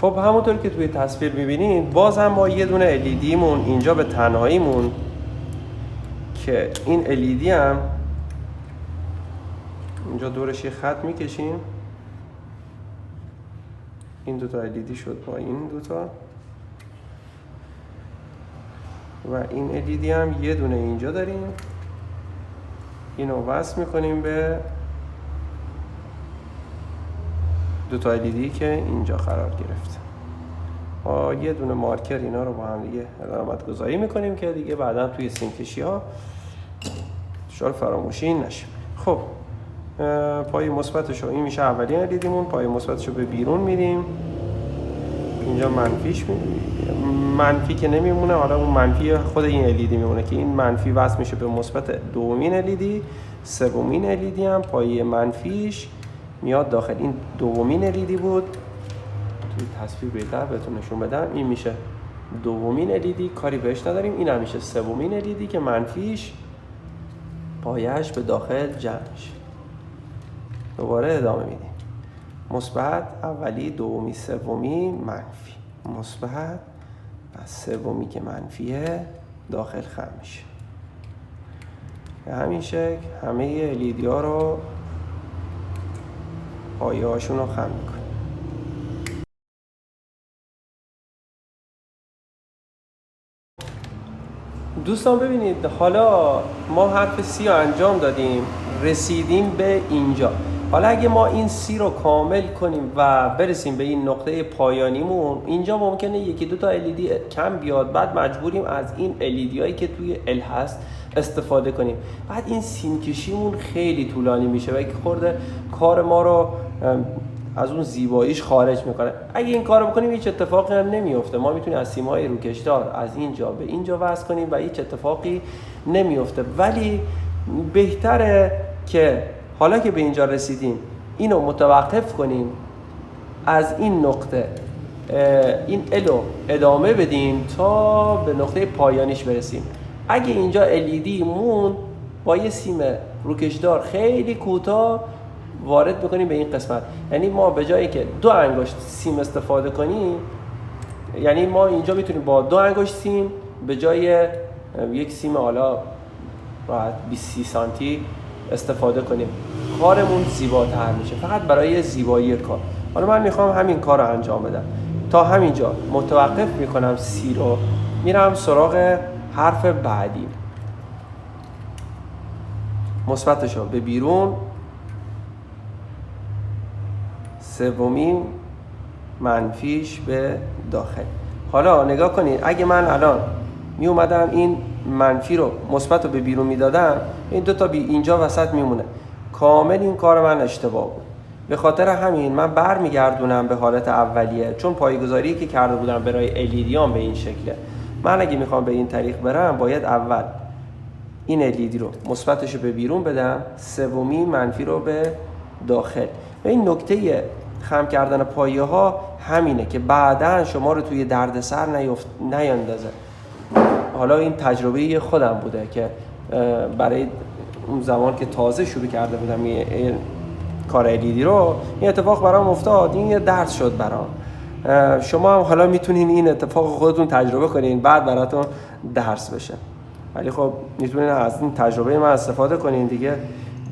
خب همونطور که توی تصویر می‌بینید باز هم ما یه دونه LED مون اینجا به تنهاییمون که این LED هم اینجا دورش یه خط میکشیم، این دوتا LED شد با این دوتا و این LED هم یه دونه اینجا داریم، اینو وصل میکنیم به دوتا LED که اینجا قرار گرفته. با یه دونه مارکر اینا رو با هم دیگه علامت گذاری میکنیم که دیگه بعدا توی سیمکشی ها دچار فراموشی نشه. خب پای مثبتش رو، این میشه اولین LED مون، پای مثبتش رو به بیرون میدیم، اینجا منفیش منفی که نمیمونه، حالا اون منفی خود این LED میمونه که این منفی وصل میشه به مثبت دومین LED، سومین LED هم پای منفیش میاد داخل. این دومین LED بود، توی تصویر بهتر بهتون نشون بدم، این میشه دومین LED، کاری بهش نداریم. این هم میشه سومین LED که منفیش پایش به داخل جمع میشه. دوباره ادامه میدیم، مثبت، اولی، دومی، سومی، منفی، مثبت و سومی که منفیه داخل خم میشه. به همین شکل همه LED ها رو پایه هاشون رو خم میکنیم. دوستان ببینید، حالا ما حرف C رو انجام دادیم، رسیدیم به اینجا. حالا اگه ما این C رو کامل کنیم و برسیم به این نقطه پایانیمون، اینجا ممکنه یکی دو تا LED کم بیاد، بعد مجبوریم از این LED هایی که توی L هست استفاده کنیم. بعد این سیم کشیمون خیلی طولانی میشه و یک خورده کار ما رو از اون زیباییش خارج میکنه. اگه این کارو بکنیم هیچ اتفاقی هم نمیفته. ما میتونیم از سیم‌های روکشدار از اینجا به اینجا وصل کنیم و هیچ اتفاقی نمیفته. ولی بهتره که حالا که به اینجا رسیدیم اینو متوقف کنیم، از این نقطه این الو ادامه بدیم تا به نقطه پایانیش برسیم. اگه اینجا LED مون با یه سیم روکشدار خیلی کوتاه وارد بکنیم به این قسمت، یعنی ما به جایی که 2 انگشت سیم استفاده کنیم، یعنی ما اینجا میتونیم با 2 انگشت سیم به جای یک سیم حالا راحت 20 سانتی استفاده کنیم، کارمون زیباتر میشه، فقط برای زیبایی کار. حالا من میخوام همین کار رو انجام بدم. تا همینجا متوقف میکنم C رو، میرم سراغ حرف بعدی، مثبتش رو به بیرون، سومین منفیش به داخل. حالا نگاه کنید، اگه من الان می اومدم این منفی رو مثبت رو به بیرون میدادم، این دو تا اینجا وسط میمونه، کامل این کار من اشتباه بود. به خاطر همین من برمیگردونم به حالت اولیه، چون پایه‌گذاری که کرده بودم برای LED به این شکله. من اگه میخوام به این طریق برم باید اول این LED رو مثبتش رو به بیرون بدم، سومی منفی رو به داخل. و این نکته خم کردن پایه ها همینه که بعداً شما رو توی دردسر نیندازه. حالا این تجربه خودم بوده که برای اون زمان که تازه شروع کرده بودم این کار LED رو، این اتفاق برام افتاد، این یه درس شد برام. شما هم حالا میتونین این اتفاق خودتون تجربه کنین، بعد براتون درس بشه. ولی خب میتونین از این تجربه من استفاده کنین دیگه،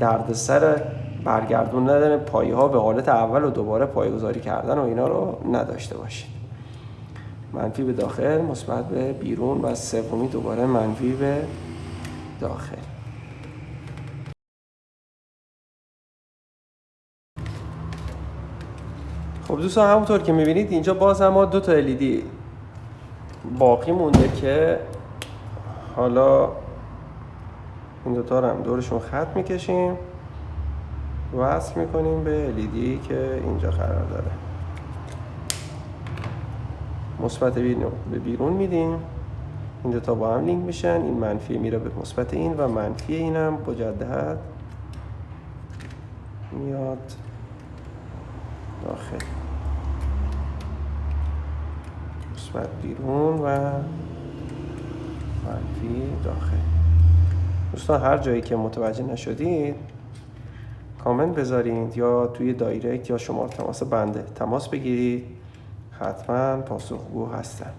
دردسر برگردون نداره پایه ها به حالت اول و دوباره پایه گذاری کردن و اینا رو نداشته باشید. منفی به داخل، مثبت به بیرون و سومی دوباره منفی به داخل. خب دوستان، همونطور که میبینید اینجا باز هم ما 2 تا LED باقی مونده که حالا این دوتا رو هم دورشون خط میکشیم، وصل میکنیم به LED که اینجا قرار داره. مثبت به بیرون میدیم، این دوتا با هم لینک میشن، این منفی میره به مثبت این و منفی اینم مجدد میاد داخل. مثبت بیرون و منفی داخل. دوستان هر جایی که متوجه نشدید کامنت بذارید یا توی دایرکت یا شماره تماس بنده تماس بگیرید، حتما پاسخگو هستن.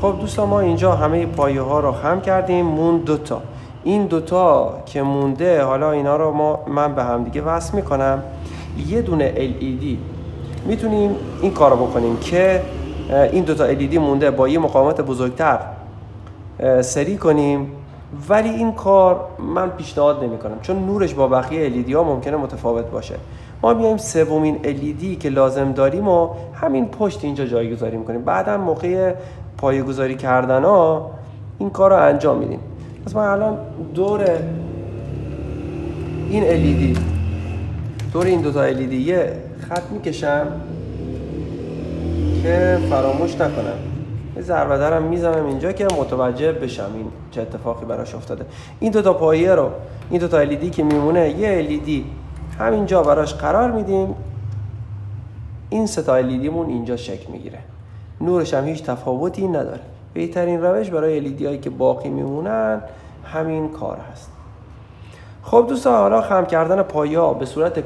خب دوستان، ما اینجا همه پایه ها رو خم کردیم، مون دوتا. این دوتا که مونده، حالا اینا رو من به هم دیگه وصل میکنم. یه دونه LED میتونیم این کار رو بکنیم که این دوتا LED مونده با یه مقاومت بزرگتر سری کنیم، ولی این کار من پیشنهاد نمی کنم چون نورش با بقیه LED ها ممکنه متفاوت باشه. ما میایم سومین LED که لازم داریم و همین پشت اینجا جایگذاری میکنیم. بعدا موقع پایه گذاری کردن ها این کار رو انجام میدیم. پس من الان دور این LED، دور این دوتا LED یه خط میکشم که فراموش نکنم. یه ضربه درم میزنم اینجا که متوجه بشم این چه اتفاقی براش افتاده. این دوتا پایه رو، این دوتا LED که میمونه، یه LED همینجا براش قرار میدیم. این سه تا LED مون اینجا شکل میگیره. نورش هم هیچ تفاوتی نداره. بهترین روش برای LED هایی که باقی میمونن همین کار هست. خب دوستان، حالا خم کردن پایه ها به صورت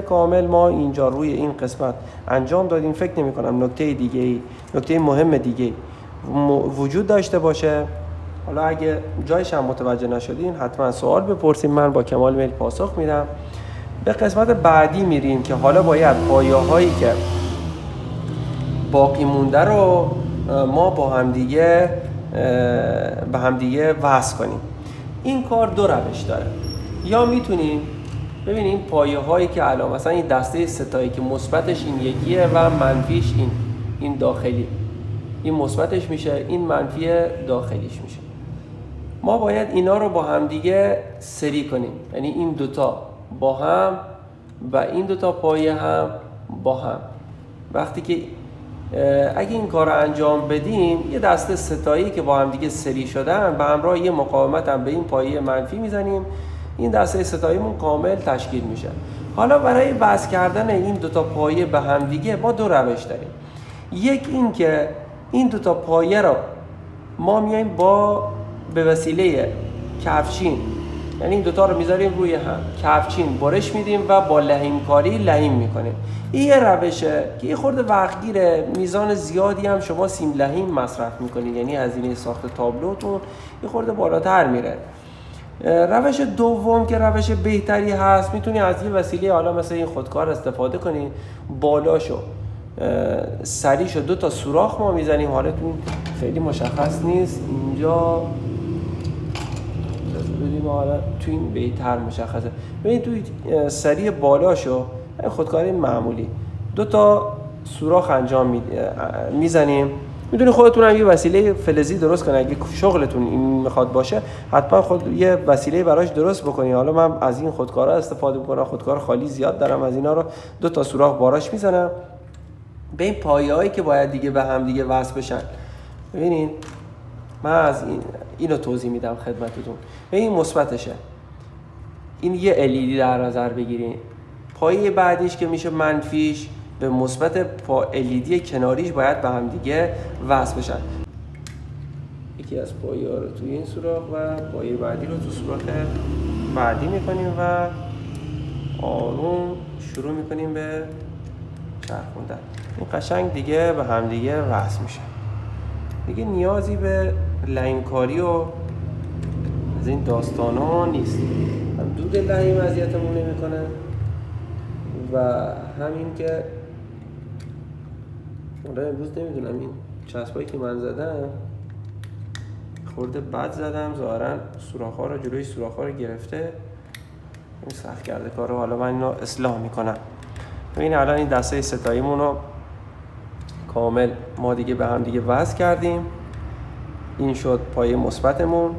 کامل ما اینجا روی این قسمت انجام دادیم. فکر نمی کنم نکته مهم دیگه وجود داشته باشه. حالا اگه جایش هم متوجه نشدین حتما سوال بپرسید، من با کمال میل پاسخ میدم. به قسمت بعدی میریم که حالا باید پایه هایی که باقی مونده رو ما با همدیگه وصل کنیم. این کار دو روش داره. یا میتونیم ببینیم پایه هایی که الان مثلا این دسته ستایی که مثبتش این یکیه و منفیش این داخلی، این مثبتش میشه، این منفی داخلیش میشه. ما باید اینا رو با هم دیگه سری کنیم، یعنی این دوتا با هم و این دوتا پایه هم با هم. وقتی که اگه این کار رو انجام بدیم، یه دسته ستایی که با هم دیگه سری شدن به همراه یه مقاومت هم به این پایه منفی میزنیم، این دسته ستاییمون کامل تشکیل میشه. حالا برای وصل کردن این دوتا پایه به هم دیگه ما دو روش داریم. یک این که این دوتا پایه رو ما میایم به وسیله کفچین، یعنی این دوتا رو میذاریم روی هم، کفچین برش میدیم و با لحیمکاری لحیم میکنیم. این یه روشه که یه خورده وقتگیره، میزان زیادی هم شما سیم لحیم مصرف میکنید، یعنی هزینه ساخت تابلوتون یه خورده بالاتر میره. روش دوم که روش بهتری هست، میتونی از یه وسیله حالا مثل این خودکار استفاده کنی. بالاشو سریشو دو تا سوراخ ما میزنیم، حالتون خیلی مشخص نیست اینجا، ببینیم حالا تو این بهتر مشخصه. ببین توی سری بالاشو خودکاری معمولی دو تا سوراخ انجام میزنیم. میدونی خودتون هم یه وسیله فلزی درست کنید، اگه شغلتون این میخواد باشه حتما خود یه وسیله براش درست بکنید. حالا من از این خودکارا استفاده میکنم، خودکار خالی زیاد دارم، از اینا رو دو تا سوراخ باراش میزنم به این پایه‌هایی که باید دیگه به هم دیگه وصل بشن. ببینین من از اینو توضیح میدم خدمتتون. این مثبتشه، این یه LED در نظر بگیرین. پایه بعدیش که میشه منفیش به مثبت LED کناریش باید به هم دیگه وصل بشن. یکی از پایه ها رو توی این سوراخ و پایه بعدی رو تو سوراخ بعدی میکنیم و آروم شروع میکنیم به چرخوندن. این قشنگ دیگه به هم دیگه وصل میشه. دیگه نیازی به لحیمکاری و از این داستان ها نیست. هم دود لحیم اذیتمون نمیکنه و همین که امروز نمیدونم این چسبایی که من زدم خورده بد زدم، ظاهرا سوراخ‌ها رو جلوی سوراخ‌ها رو گرفته، این سخت کرده کارو. حالا من اینو اصلاح میکنم. ببین الان این دسته ستاییمون رو کامل ما دیگه به هم دیگه وصل کردیم. این شد پایه مثبتمون،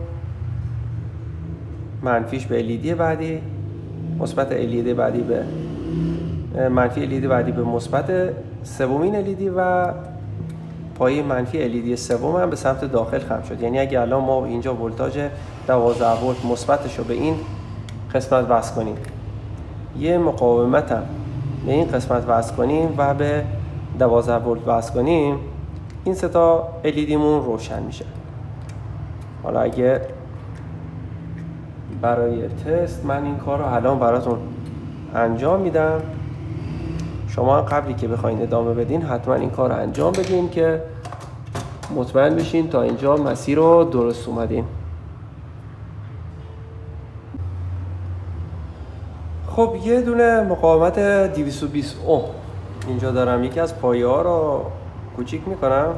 منفیش به LED بعدی، مثبت LED بعدی به منفی LED بعدی به مثبت سومین LED و پایه منفی LED سوم هم به سمت داخل خم شد. یعنی اگه الان ما اینجا ولتاژ 12 ولت مثبتش رو به این قسمت وصل کنیم، یه مقاومت هم به این قسمت وصل کنیم و به 12 ولت وصل کنیم، این سه تا LED مون روشن میشه. حالا اگه برای تست من این کار رو الان براتون انجام میدم. شما قبلی که بخواین ادامه بدین حتما این کار رو انجام بدین که مطمئن بشین تا اینجا مسیر رو درست اومدین. خب یه دونه مقاومت 220 اوم اینجا دارم. یکی از پایه ها رو کوچیک میکنم.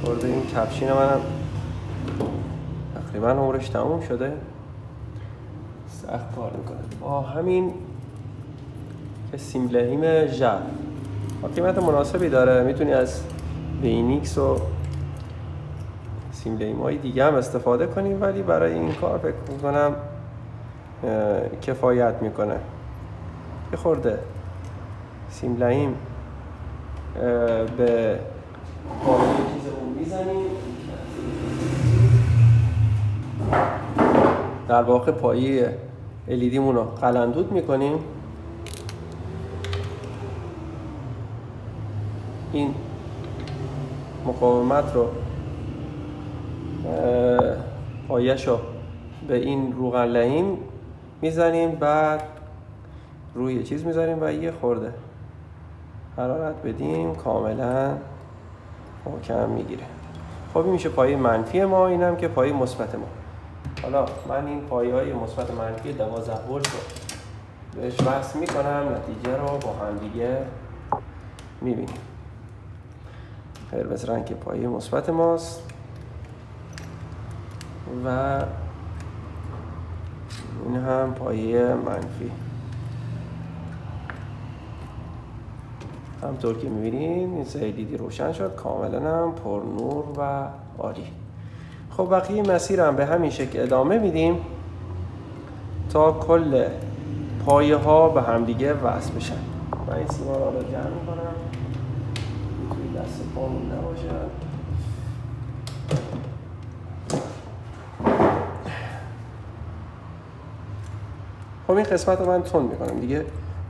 خورده این کفشین منم تقریبا عمرش تموم شده، سخت کار میکنه. با همین که سیملهیم ژل قیمت مناسبی داره، میتونی از بینیکس و سیملهیم های دیگه هم استفاده کنیم، ولی برای این کار فکر میکنم کفایت میکنه. یه خورده سیملهیم به پایه چیزمون میزنیم، در واقع پایه LED مون رو قلندود میکنیم. این مقاومت رو پایش رو به این روغن لعین میزنیم، بعد روی چیز میذاریم و یه خورده حرارت بدیم، کاملا محکم میگیره. خب این میشه پایه منفی ما، اینم که پایه مثبت ما. حالا من این پایه های مثبت منفی 12 ولت رو بهش وصل میکنم، نتیجه رو با هم دیگه میبینیم. قرمز رنگ پایه مثبت ماست و این هم پایه منفی. همطور که میبینین این LED روشن شد، کاملا هم پر نور و عالی. خب بقیه مسیر هم به همین شکل ادامه میدیم تا کل پایه ها به همدیگه وصل بشن. من این سیمان رو جمع میکنم توی دست پامون نباشن. خب این قسمت رو من تون میکنم دیگه،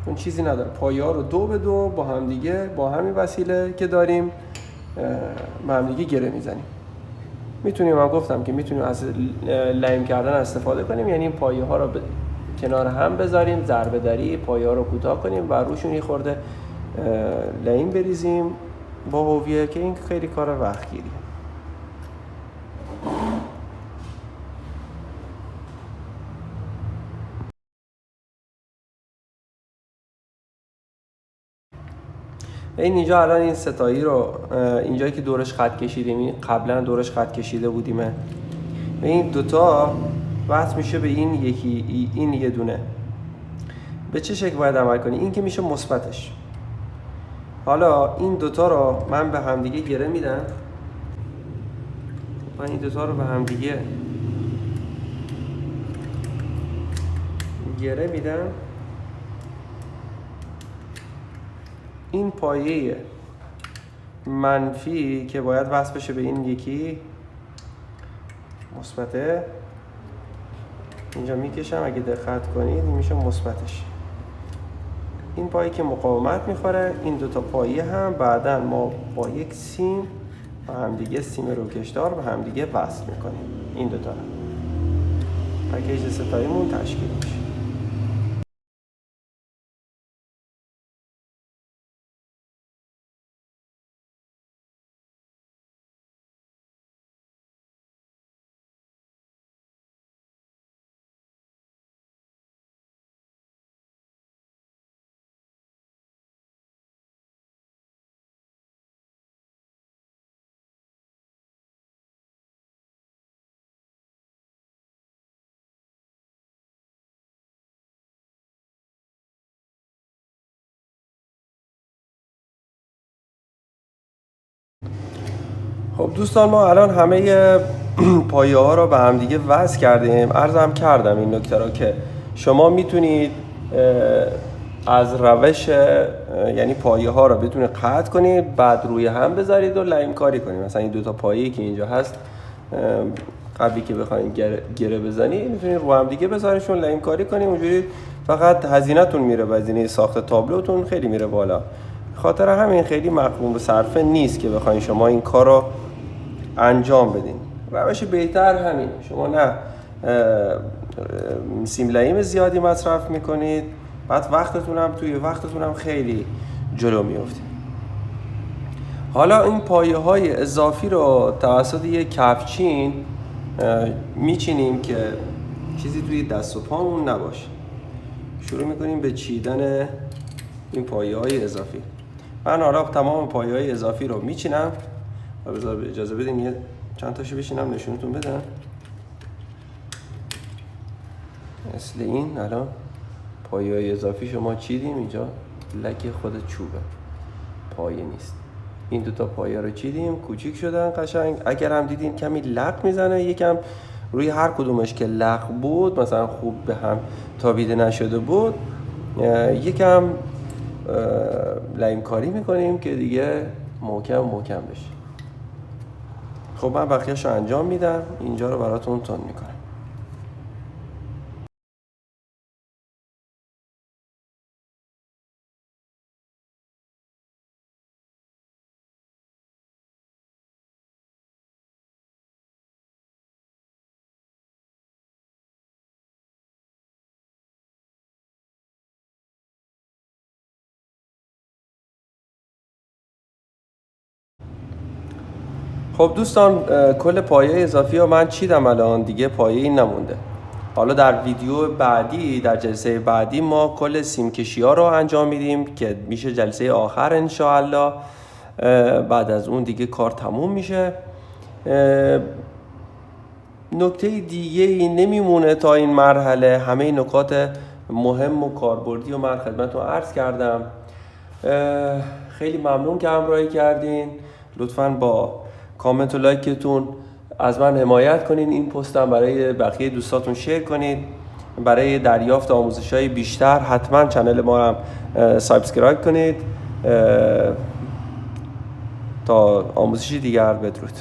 اون چیزی نداره. پایه ها رو 2 به 2 با هم دیگه با همین وسیله که داریم با هم دیگه گره میزنیم. میتونیم، من گفتم که میتونیم از لعیم کردن استفاده کنیم، یعنی این پایه ها رو کنار هم بذاریم، ضربه دری پایه ها رو کوتاه کنیم و روشون یه خورده لعیم بریزیم با هویه، که این خیلی کار وقت گیریه. اینجا الان این ستایی رو اینجایی که دورش خط کشیدیم، قبلا دورش خط کشیده بودیم، این دوتا وصل میشه به این یکی، این یه دونه. به چه شکل باید عمل کنی؟ این که میشه مثبتش. حالا این دوتا رو من به همدیگه گره میدم. من این دوتا رو به همدیگه گره میدم. این پایه منفی که باید وصل بشه به این یکی مثبته، اینجا میکشم، اگه دقت کنید این میشه مثبتش. این پایه که مقاومت میخوره، این دوتا پایه هم بعداً ما با یک سیم و همدیگه سیم روکشدار به همدیگه وصل میکنیم. این دوتا رو پکیج ستاییمون تشکیل میشه. خب دوستان، ما الان همه پایه ها رو به هم دیگه وصل کردیم. عرضم کردم این نکته رو که شما میتونید از روش، یعنی پایه ها رو بتونید قطع کنید، بعد روی هم بذارید و لعیم کاری کنید. مثلا این دوتا پایه‌ای که اینجا هست، قبلی که بخواید گره بزنید میتونید رو هم دیگه بذاریدشون لعیم کاری کنید. اونجوری فقط هزینه‌تون میره، هزینه ساخت تابلوتون خیلی میره بالا. خاطر همین خیلی مقرون به صرفه نیست که بخواید شما این کار رو انجام بدین. روش بهتر همین، شما نه سیم لعیم زیادی مصرف میکنید، بعد وقتتون هم خیلی جلو میفته. حالا این پایه های اضافی رو توسط یک کفچین میچینیم که چیزی توی دست و پامون نباشه. شروع میکنیم به چیدن این پایه های اضافی. من حالا تمام پایه های اضافی رو میچینم و اجازه بدین یه چند تاشو بشینم نشونتون بدم. مثل این الان پایه های اضافی شما چیدیم، اینجا لک خود چوبه، پایه نیست. این دوتا پایه رو چیدیم، کوچیک شدن قشنگ. اگر هم دیدین کمی لق میزنه، یکم روی هر کدومش که لق بود مثلا خوب به هم تابیده نشده بود، یکم لعیم کاری میکنیم که دیگه محکم بشه. خب من بقیه‌اش رو انجام میدم، اینجا رو براتون تون میکنم. خب دوستان، کل پایه اضافی رو من چیدم، الان دیگه پایه این نمونده. حالا در ویدیو بعدی، در جلسه بعدی ما کل سیم کشی ها رو انجام میدیم که میشه جلسه آخر انشاءالله. بعد از اون دیگه کار تموم میشه. نکته دیگه ای نمیمونه تا این مرحله. همه نکات مهم و کاربردی و من خدمتتون عرض کردم. خیلی ممنون که همراهی کردین. لطفاً با کامنت و لایکتون از من حمایت کنین. این پستم برای بقیه دوستاتون شیر کنید. برای دریافت آموزش‌های بیشتر حتما کانال ما رو سابسکرایب کنید. تا آموزشی دیگر، بدرود.